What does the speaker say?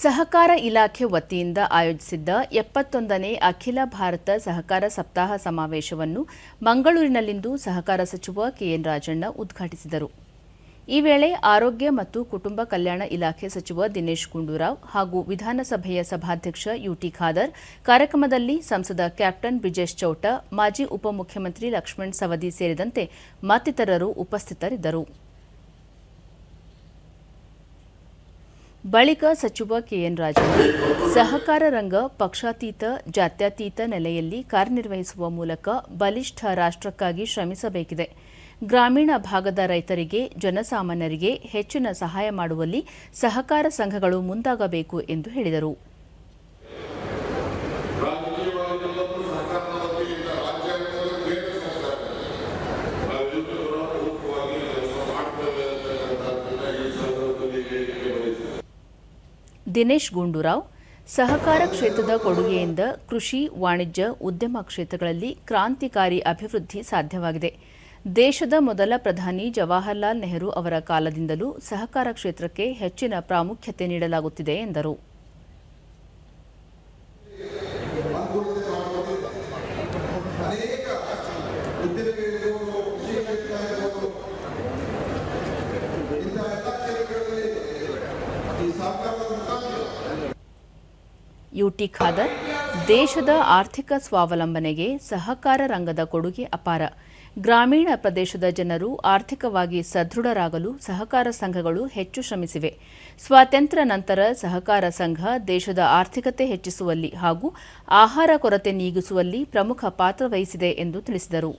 ಸಹಕಾರ ಇಲಾಖೆ ವತಿಯಿಂದ ಆಯೋಜಿಸಿದ್ದ 71ನೇ ಅಖಿಲ ಭಾರತ ಸಹಕಾರ ಸಪ್ತಾಹ ಸಮಾವೇಶವನ್ನು ಮಂಗಳೂರಿನಲ್ಲಿಂದು ಸಹಕಾರ ಸಚಿವ ಕೆಎನ್ ರಾಜಣ್ಣ ಉದ್ಘಾಟಿಸಿದರು. ಈ ವೇಳೆ ಆರೋಗ್ಯ ಮತ್ತು ಕುಟುಂಬ ಕಲ್ಯಾಣ ಇಲಾಖೆ ಸಚಿವ ದಿನೇಶ್ ಗುಂಡೂರಾವ್ ಹಾಗೂ ವಿಧಾನಸಭೆಯ ಸಭಾಧ್ಯಕ್ಷ ಯುಟಿ ಖಾದರ್, ಕಾರ್ಯಕ್ರಮದಲ್ಲಿ ಸಂಸದ ಕ್ಯಾಪ್ಟನ್ ಬ್ರಿಜೇಶ್ ಚೌಟ, ಮಾಜಿ ಉಪಮುಖ್ಯಮಂತ್ರಿ ಲಕ್ಷ್ಮಣ್ ಸವದಿ ಸೇರಿದಂತೆ ಮತ್ತಿತರರು ಉಪಸ್ಥಿತರಿದ್ದರು. ಬಳಿಕ ಸಚಿವ ಕೆಎನ್ ರಾಜಣ್ಣ ಸಹಕಾರ ರಂಗ ಪಕ್ಷಾತೀತ, ಜಾತ್ಯತೀತ ನೆಲೆಯಲ್ಲಿ ಕಾರ್ಯನಿರ್ವಹಿಸುವ ಮೂಲಕ ಬಲಿಷ್ಠ ರಾಷ್ಟ್ರಕ್ಕಾಗಿ ಶ್ರಮಿಸಬೇಕಿದೆ. ಗ್ರಾಮೀಣ ಭಾಗದ ರೈತರಿಗೆ, ಜನಸಾಮಾನ್ಯರಿಗೆ ಹೆಚ್ಚಿನ ಸಹಾಯ ಮಾಡುವಲ್ಲಿ ಸಹಕಾರ ಸಂಘಗಳು ಮುಂದಾಗಬೇಕು ಎಂದು ಹೇಳಿದರು. ದಿನೇಶ್ ಗುಂಡೂರಾವ್, ಸಹಕಾರ ಕ್ಷೇತ್ರದ ಕೊಡುಗೆಯಿಂದ ಕೃಷಿ, ವಾಣಿಜ್ಯ, ಉದ್ಯಮ ಕ್ಷೇತ್ರಗಳಲ್ಲಿ ಕ್ರಾಂತಿಕಾರಿ ಅಭಿವೃದ್ಧಿ ಸಾಧ್ಯವಾಗಿದೆ. ದೇಶದ ಮೊದಲ ಪ್ರಧಾನಿ ಜವಾಹರಲಾಲ್ ನೆಹರು ಅವರ ಕಾಲದಿಂದಲೂ ಸಹಕಾರ ಕ್ಷೇತ್ರಕ್ಕೆ ಹೆಚ್ಚಿನ ಪ್ರಾಮುಖ್ಯತೆ ನೀಡಲಾಗುತ್ತಿದೆ ಎಂದರು. ಯುಟಿ ಖಾದರ್, ದೇಶದ ಆರ್ಥಿಕ ಸ್ವಾವಲಂಬನೆಗೆ ಸಹಕಾರ ರಂಗದ ಕೊಡುಗೆ ಅಪಾರ. ಗ್ರಾಮೀಣ ಪ್ರದೇಶದ ಜನರು ಆರ್ಥಿಕವಾಗಿ ಸದೃಢರಾಗಲು ಸಹಕಾರ ಸಂಘಗಳು ಹೆಚ್ಚು ಶ್ರಮಿಸಿವೆ. ಸ್ವಾತಂತ್ರ್ಯ ನಂತರ ಸಹಕಾರ ಸಂಘ ದೇಶದ ಆರ್ಥಿಕತೆ ಹೆಚ್ಚಿಸುವಲ್ಲಿ ಹಾಗೂ ಆಹಾರ ಕೊರತೆ ನೀಗಿಸುವಲ್ಲಿ ಪ್ರಮುಖ ಪಾತ್ರ ವಹಿಸಿದೆ ಎಂದು ತಿಳಿಸಿದರು.